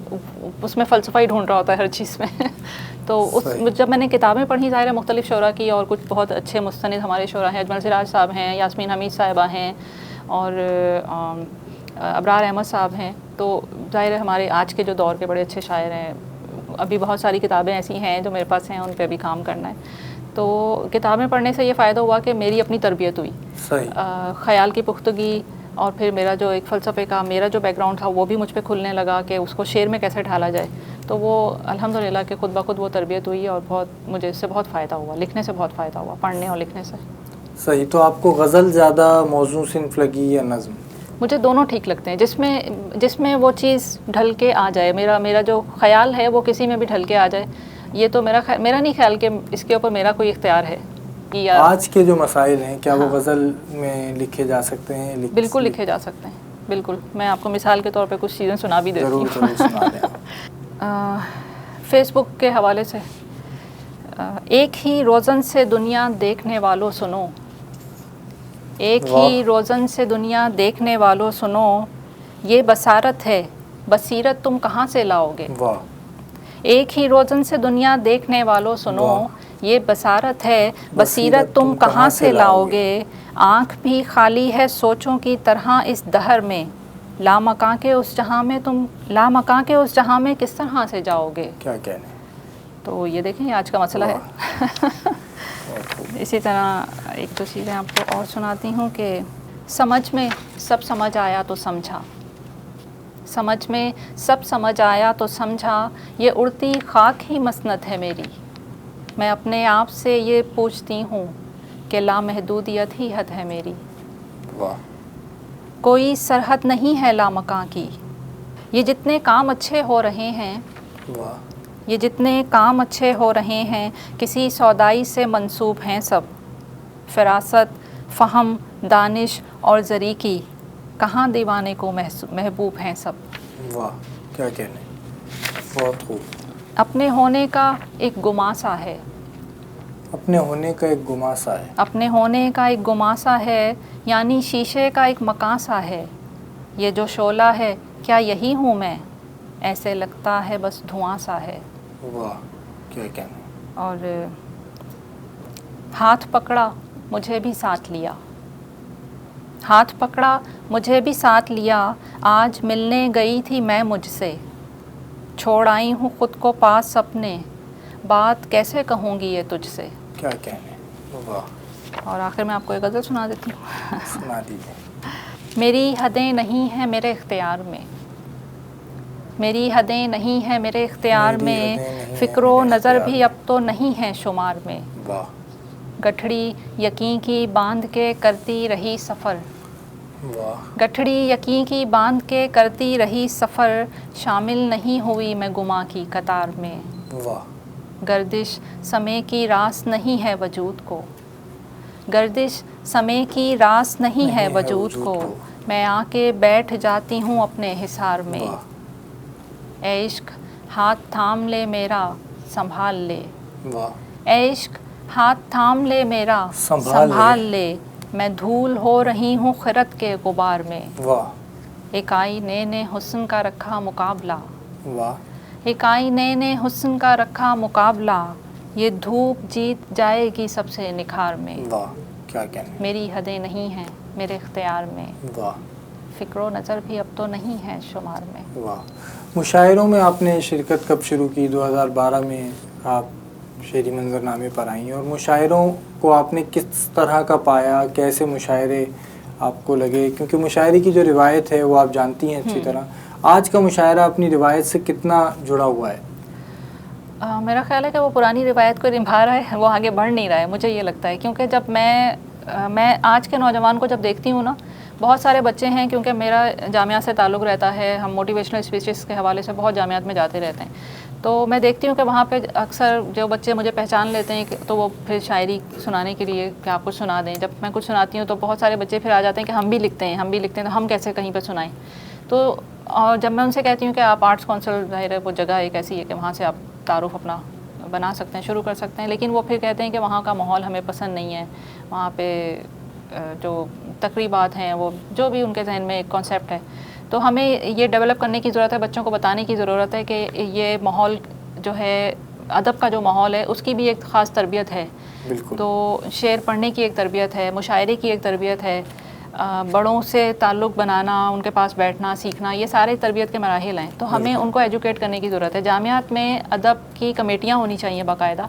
اس میں فلسفہ ہی ڈھونڈ رہا ہوتا ہے ہر چیز میں تو جب میں نے کتابیں پڑھی ظاہر ہے مختلف شعراء کی، اور کچھ بہت اچھے مستند ہمارے شعراء ہیں، اجمل سراج صاحب ہیں، یاسمین حمید صاحبہ ہیں، اور ابرار احمد صاحب ہیں، تو ظاہر ہے ہمارے آج کے جو دور کے بڑے اچھے شاعر ہیں. ابھی بہت ساری کتابیں ایسی ہیں جو میرے پاس ہیں، ان پہ بھی کام کرنا ہے. تو کتابیں پڑھنے سے یہ فائدہ ہوا کہ میری اپنی تربیت ہوئی، خیال کی پختگی، اور پھر میرا جو ایک فلسفے کا میرا جو بیک گراؤنڈ تھا وہ بھی مجھ پہ کھلنے لگا کہ اس کو شعر میں کیسے ڈھالا جائے. تو وہ الحمدللہ کہ خود بخود وہ تربیت ہوئی، اور مجھے اس سے بہت فائدہ ہوا، لکھنے سے بہت فائدہ ہوا، پڑھنے اور لکھنے سے. صحیح. تو آپ کو غزل زیادہ موزوں صنف لگی یا نظم؟ مجھے دونوں ٹھیک لگتے ہیں، جس میں وہ چیز ڈھل کے آ جائے، میرا جو خیال ہے وہ کسی میں بھی ڈھل کے آ جائے. یہ تو میرا نہیں خیال کہ اس کے اوپر میرا کوئی اختیار ہے. آج کے جو مسائل ہیں کیا وہ غزل میں لکھے جا سکتے ہیں؟ بالکل لکھے جا سکتے ہیں، بالکل. میں آپ کو مثال کے طور پہ کچھ چیزیں سنا بھی دیتی ہوں. ضرور سنا دیں. فیس بک کے حوالے سے، ایک ہی روزن سے دنیا دیکھنے والوں سنو، ایک ہی روزن سے دنیا دیکھنے والوں سنو، یہ بصارت ہے، بصیرت تم کہاں سے لاؤ گے. ایک ہی روزن سے دنیا دیکھنے والوں سنو، یہ بصارت ہے، بصیرت تم کہاں سے لاؤ گے. آنکھ بھی خالی ہے سوچوں کی طرح اس دہر میں، لامکاں کے اس جہاں میں کس طرح سے جاؤ گے. کیا کہنے. تو یہ دیکھیں آج کا مسئلہ ہے. اسی طرح ایک دو چیزیں آپ کو اور سناتی ہوں کہ سمجھ میں سب سمجھ آیا تو سمجھا، سمجھ میں سب سمجھ آیا تو سمجھا، یہ اڑتی خاک ہی مسند ہے میری. میں اپنے آپ سے یہ پوچھتی ہوں کہ لامحدودیت ہی حد ہے میری. کوئی سرحد نہیں ہے لامکاں کی. یہ جتنے کام اچھے ہو رہے ہیں، یہ جتنے کام اچھے ہو رہے ہیں، کسی سودائی سے منسوب ہیں سب. فراست، فہم، دانش اور زری کی، کہاں دیوانے کو محبوب ہیں سب. واہ کیا کہنے. بہت خوب. اپنے ہونے کا ایک گماسا ہے، اپنے ہونے کا ایک گماسا ہے، اپنے ہونے کا ایک گماسا ہے، یعنی شیشے کا ایک مکاسا ہے. یہ جو شعلہ ہے کیا یہی ہوں میں، ایسے لگتا ہے بس دھواں سا ہے. واہ کیا کہنے. اور ہاتھ پکڑا مجھے بھی ساتھ لیا، ہاتھ پکڑا مجھے بھی ساتھ لیا، آج ملنے گئی تھی میں مجھ سے، چھوڑ آئی ہوں خود کو پاس اپنے، بات کیسے کہوں گی یہ تجھ سے. کیا کہنے. واہ. اور آخر میں آپ کو ایک غزل سنا دیتی ہوں. سنا دیجیے. میری حدیں نہیں ہیں میرے اختیار میں، میری حدیں نہیں ہیں میرے اختیار میں، فکر و نظر بھی اب تو نہیں ہے شمار میں. واہ. گٹھڑی یقین کی باندھ کے کرتی رہی سفر، واہ. گٹھڑی یقین کی باندھ کے کرتی رہی سفر، شامل نہیں ہوئی میں گماں کی قطار میں. واہ. گردش سمے کی راس نہیں ہے وجود کو، گردش سمے کی راس نہیں ہے وجود کو، میں آ کے بیٹھ جاتی ہوں اپنے حصار میں. اے عشق ہاتھ تھام لے میرا سنبھال لے، اے عشق ہاتھ تھام لے میرا سنبھال لے، میں دھول ہو رہی ہوں خرد کے غبار میں. ایک آئینے نے حسن کا رکھا مقابلہ، ایک آئینے نے حسن کا رکھا مقابلہ، یہ دھوپ جیت جائے گی سب سے نکھار میں. کیا کہنے. میری حدیں نہیں ہیں میرے اختیار میں، فکر و نظر بھی اب تو نہیں ہے شمار میں. واہ. مشاعروں میں آپ نے شرکت کب شروع کی؟ 2012 میں آپ شعری منظرنامے پر آئیں، اور مشاعروں کو آپ نے کس طرح کا پایا، کیسے مشاعرے آپ کو لگے؟ کیونکہ مشاعرے کی جو روایت ہے وہ آپ جانتی ہیں اچھی طرح. آج کا مشاعرہ اپنی روایت سے کتنا جڑا ہوا ہے؟ میرا خیال ہے کہ وہ پرانی روایت کو نبھا رہا ہے، وہ آگے بڑھ نہیں رہا ہے، مجھے یہ لگتا ہے. کیونکہ جب میں آج کے نوجوان کو جب دیکھتی ہوں نا، بہت سارے بچے ہیں، کیونکہ میرا جامعہ سے تعلق رہتا ہے، ہم موٹیویشنل اسپیچز کے حوالے سے بہت جامعات میں جاتے رہتے ہیں، تو میں دیکھتی ہوں کہ وہاں پہ اکثر جو بچے مجھے پہچان لیتے ہیں تو وہ پھر شاعری سنانے کے لیے کہ آپ کچھ سنا دیں. جب میں کچھ سناتی ہوں تو بہت سارے بچے پھر آ جاتے ہیں کہ ہم بھی لکھتے ہیں تو ہم کیسے کہیں پہ سنائیں. تو اور جب میں ان سے کہتی ہوں کہ آپ آرٹس کونسل، ظاہر ہے وہ جگہ ایک ایسی ہے کہ وہاں سے آپ تعارف اپنا بنا سکتے ہیں، شروع کر سکتے ہیں. لیکن وہ پھر کہتے ہیں کہ وہاں کا ماحول ہمیں پسند نہیں ہے، وہاں پہ جو تقریبات ہیں وہ جو بھی ان کے ذہن میں ایک کانسیپٹ ہے. تو ہمیں یہ ڈیولپ کرنے کی ضرورت ہے، بچوں کو بتانے کی ضرورت ہے کہ یہ ماحول جو ہے ادب کا جو ماحول ہے اس کی بھی ایک خاص تربیت ہے. بالکل. تو شعر پڑھنے کی ایک تربیت ہے، مشاعرے کی ایک تربیت ہے، بڑوں سے تعلق بنانا، ان کے پاس بیٹھنا سیکھنا، یہ سارے تربیت کے مراحل ہیں. تو ہمیں ان کو ایجوکیٹ کرنے کی ضرورت ہے. جامعات میں ادب کی کمیٹیاں ہونی چاہیے باقاعدہ،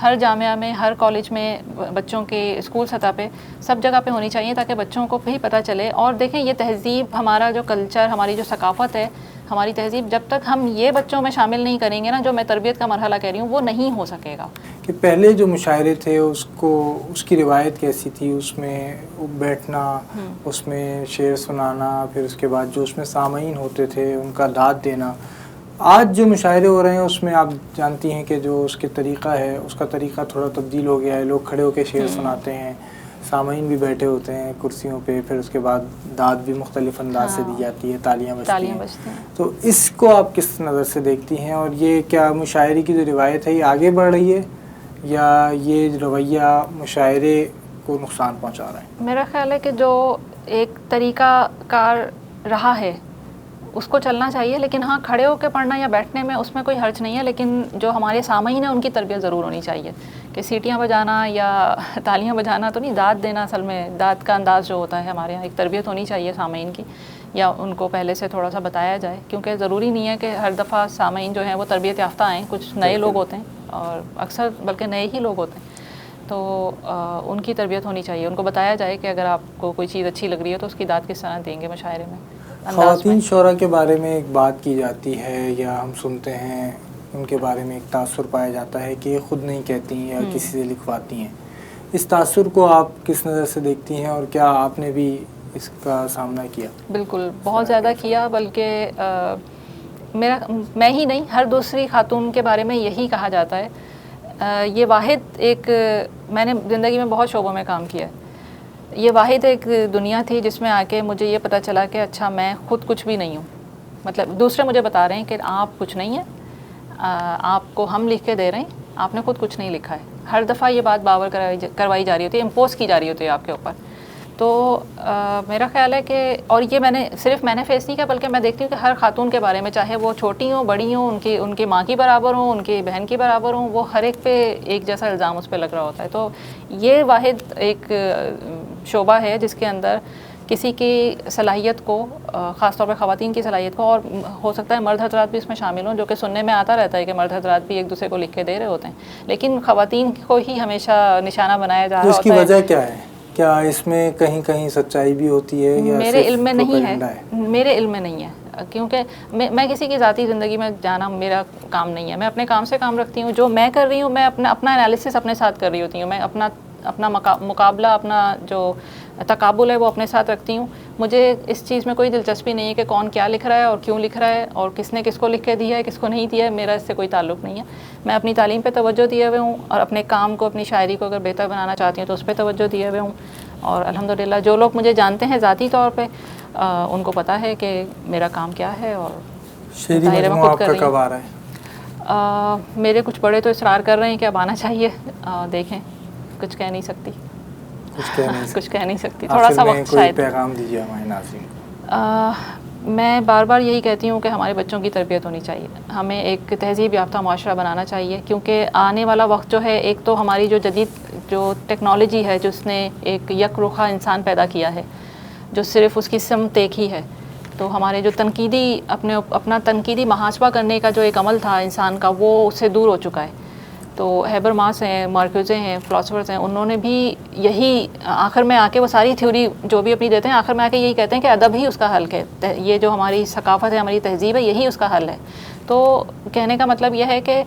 ہر جامعہ میں، ہر کالج میں، بچوں کے اسکول سطح پہ، سب جگہ پہ ہونی چاہیے تاکہ بچوں کو بھی پتہ چلے. اور دیکھیں یہ تہذیب، ہمارا جو کلچر، ہماری جو ثقافت ہے، ہماری تہذیب، جب تک ہم یہ بچوں میں شامل نہیں کریں گے نا، جو میں تربیت کا مرحلہ کہہ رہی ہوں، وہ نہیں ہو سکے گا. کہ پہلے جو مشاعرے تھے اس کی روایت کیسی تھی، اس میں بیٹھنا، اس میں شعر سنانا، پھر اس کے بعد جو اس میں سامعین ہوتے تھے ان کا داد دینا. آج جو مشاعرے ہو رہے ہیں اس میں آپ جانتی ہیں کہ جو اس کے طریقہ ہے، اس کا طریقہ تھوڑا تبدیل ہو گیا ہے. لوگ کھڑے ہو کے شعر سناتے ہیں، سامعین بھی بیٹھے ہوتے ہیں کرسیوں پہ، پھر اس کے بعد داد بھی مختلف انداز سے دی جاتی ہے، تالیاں بجتی ہیں. تو اس کو آپ کس نظر سے دیکھتی ہیں، اور یہ کیا مشاعرے کی جو روایت ہے یہ آگے بڑھ رہی ہے یا یہ رویہ مشاعرے کو نقصان پہنچا رہا ہے؟ میرا خیال ہے کہ جو ایک طریقہ کار رہا ہے اس کو چلنا چاہیے، لیکن ہاں کھڑے ہو کے پڑھنا یا بیٹھنے میں اس میں کوئی حرج نہیں ہے. لیکن جو ہمارے سامعین ہیں ان کی تربیت ضرور ہونی چاہیے کہ سیٹیاں بجانا یا تالیاں بجانا تو نہیں، داد دینا. اصل میں داد کا انداز جو ہوتا ہے ہمارے یہاں، ایک تربیت ہونی چاہیے سامعین کی، یا ان کو پہلے سے تھوڑا سا بتایا جائے. کیونکہ ضروری نہیں ہے کہ ہر دفعہ سامعین جو ہیں وہ تربیت یافتہ آئیں، کچھ نئے لوگ ہوتے ہیں اور اکثر بلکہ نئے ہی لوگ ہوتے ہیں. تو ان کی تربیت ہونی چاہیے، ان کو بتایا جائے کہ اگر آپ کو کوئی چیز اچھی لگ رہی ہے تو اس کی داد کس طرح دیں گے مشاعرے میں. خواتین شعراء کے بارے میں ایک بات کی جاتی ہے یا ہم سنتے ہیں ان کے بارے میں ایک تاثر پایا جاتا ہے کہ یہ خود نہیں کہتی یا کسی سے لکھواتی ہیں. اس تاثر کو آپ کس نظر سے دیکھتی ہیں، اور کیا آپ نے بھی اس کا سامنا کیا؟ بالکل، بہت زیادہ کیا. بلکہ میں ہی نہیں، ہر دوسری خاتون کے بارے میں یہی کہا جاتا ہے. یہ واحد ایک، میں نے زندگی میں بہت شعبوں میں کام کیا ہے، یہ واحد ایک دنیا تھی جس میں آ کے مجھے یہ پتہ چلا کہ اچھا میں خود کچھ بھی نہیں ہوں. مطلب دوسرے مجھے بتا رہے ہیں کہ آپ کچھ نہیں ہیں، آپ کو ہم لکھ کے دے رہے ہیں، آپ نے خود کچھ نہیں لکھا ہے. ہر دفعہ یہ بات باور کروائی جا رہی ہوتی ہے، امپوز کی جا رہی ہوتی ہے آپ کے اوپر. تو میرا خیال ہے کہ، اور یہ میں نے فیس نہیں کیا، بلکہ میں دیکھتی ہوں کہ ہر خاتون کے بارے میں، چاہے وہ چھوٹی ہوں بڑی ہوں، ان کی ماں کی برابر ہوں، ان کی بہن کی برابر ہوں، وہ ہر ایک پہ ایک جیسا الزام اس پہ لگ رہا ہوتا ہے. تو یہ واحد ایک شعبہ ہے جس کے اندر کسی کی صلاحیت کو، خاص طور پہ خواتین کی صلاحیت کو، اور ہو سکتا ہے مرد حضرات بھی اس میں شامل ہوں، جو کہ سننے میں آتا رہتا ہے کہ مرد حضرات بھی ایک دوسرے کو لکھ کے دے رہے ہوتے ہیں، لیکن خواتین کو ہی ہمیشہ نشانہ بنایا جا رہا ہوتا ہے. اس کی وجہ کیا ہے؟ کیا اس میں کہیں کہیں سچائی بھی ہوتی ہے یا میرے علم میں نہیں ہے؟ میرے علم میں نہیں ہے، کیونکہ میں کسی کی ذاتی زندگی میں جانا میرا کام نہیں ہے. میں اپنے کام سے کام رکھتی ہوں، جو میں کر رہی ہوں، میں اپنا انالیسس اپنے ساتھ کر رہی ہوتی ہوں. میں اپنا مقابلہ، اپنا جو تقابل ہے وہ اپنے ساتھ رکھتی ہوں. مجھے اس چیز میں کوئی دلچسپی نہیں ہے کہ کون کیا لکھ رہا ہے اور کیوں لکھ رہا ہے اور کس نے کس کو لکھ کے دیا ہے، کس کو نہیں دیا ہے. میرا اس سے کوئی تعلق نہیں ہے. میں اپنی تعلیم پہ توجہ دیے ہوئے ہوں، اور اپنے کام کو، اپنی شاعری کو اگر بہتر بنانا چاہتی ہوں تو اس پہ توجہ دیے ہوئے ہوں. اور الحمدللہ جو لوگ مجھے جانتے ہیں ذاتی طور پہ، ان کو پتہ ہے کہ میرا کام کیا ہے. اور شعری مجموعہ آپ کا کب آ رہا ہے؟ میرے کچھ بڑے تو اصرار کر رہے ہیں کہ اب آنا چاہیے. دیکھیں، کچھ کہہ نہیں سکتی. تھوڑا سا وقت شاید. پیغام دیجیے ہمارے ناظرین. میں بار بار یہی کہتی ہوں کہ ہمارے بچوں کی تربیت ہونی چاہیے. ہمیں ایک تہذیب یافتہ معاشرہ بنانا چاہیے، کیونکہ آنے والا وقت جو ہے، ایک تو ہماری جو جدید جو ٹیکنالوجی ہے، جس نے ایک یک رخا انسان پیدا کیا ہے، جو صرف اس کی سمت ایک ہی ہے. تو ہمارے جو اپنا تنقیدی محاسبہ کرنے کا جو ایک عمل تھا انسان کا، وہ اس سے دور ہو چکا ہے. تو ہیبر ماس ہیں، مارکوزے ہیں، فلاسفرز ہیں، انہوں نے بھی یہی آخر میں آ کے وہ ساری تھیوری جو بھی اپنی دیتے ہیں، آخر میں آ کے یہی کہتے ہیں کہ ادب ہی اس کا حل ہے. یہ جو ہماری ثقافت ہے، ہماری تہذیب ہے، یہی اس کا حل ہے. تو کہنے کا مطلب یہ ہے کہ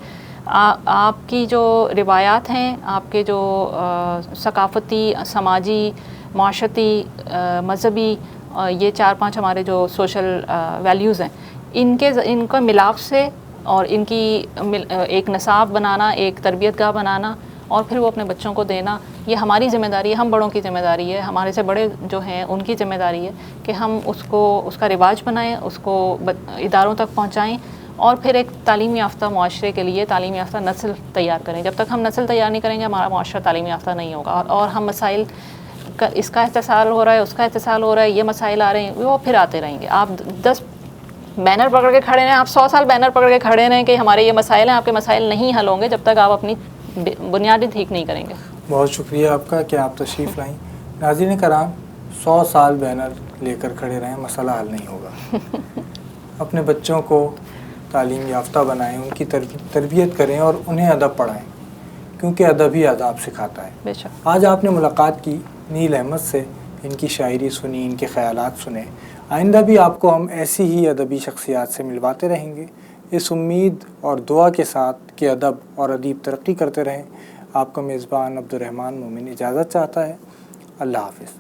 آپ کی جو روایات ہیں، آپ کے جو ثقافتی، سماجی، معاشرتی، مذہبی، یہ 4-5 ہمارے جو سوشل ویلیوز ہیں، ان کا ملاپ سے، اور ان کی ایک نصاب بنانا، ایک تربیت گاہ بنانا، اور پھر وہ اپنے بچوں کو دینا، یہ ہماری ذمہ داری ہے. ہم بڑوں کی ذمہ داری ہے، ہمارے سے بڑے جو ہیں ان کی ذمہ داری ہے کہ ہم اس کا رواج بنائیں، اس کو اداروں تک پہنچائیں، اور پھر ایک تعلیم یافتہ معاشرے کے لیے تعلیم یافتہ نسل تیار کریں. جب تک ہم نسل تیار نہیں کریں گے ہمارا معاشرہ تعلیم یافتہ نہیں ہوگا. اور ہم مسائل کا اس کا استحصال ہو رہا ہے, اس کا استحصال ہو رہا ہے, یہ مسائل آ رہے ہیں, وہ پھر آتے رہیں گے. آپ 10 بینر پکڑ کے کھڑے رہیں, آپ 100 سال بینر پکڑ کے کھڑے رہیں کہ ہمارے یہ مسائل ہیں, آپ کے مسائل نہیں حل ہوں گے جب تک آپ اپنی بنیادیں ٹھیک نہیں کریں گے. بہت شکریہ آپ کا کہ آپ تشریف لائیں. ناظرین کرام, 100 سال بینر لے کر کھڑے رہیں, مسئلہ حل نہیں ہوگا. اپنے بچوں کو تعلیم یافتہ بنائیں, ان کی تربیت کریں اور انہیں ادب پڑھائیں, کیونکہ ادب ہی آداب سکھاتا ہے. بے شک. آج آپ نے ملاقات کی نیل احمد سے, ان کی شاعری سنی, ان کے خیالات سنے. آئندہ بھی آپ کو ہم ایسی ہی ادبی شخصیات سے ملواتے رہیں گے, اس امید اور دعا کے ساتھ کہ ادب اور ادیب ترقی کرتے رہیں. آپ کا میزبان عبد الرحمن مومن اجازت چاہتا ہے. اللہ حافظ.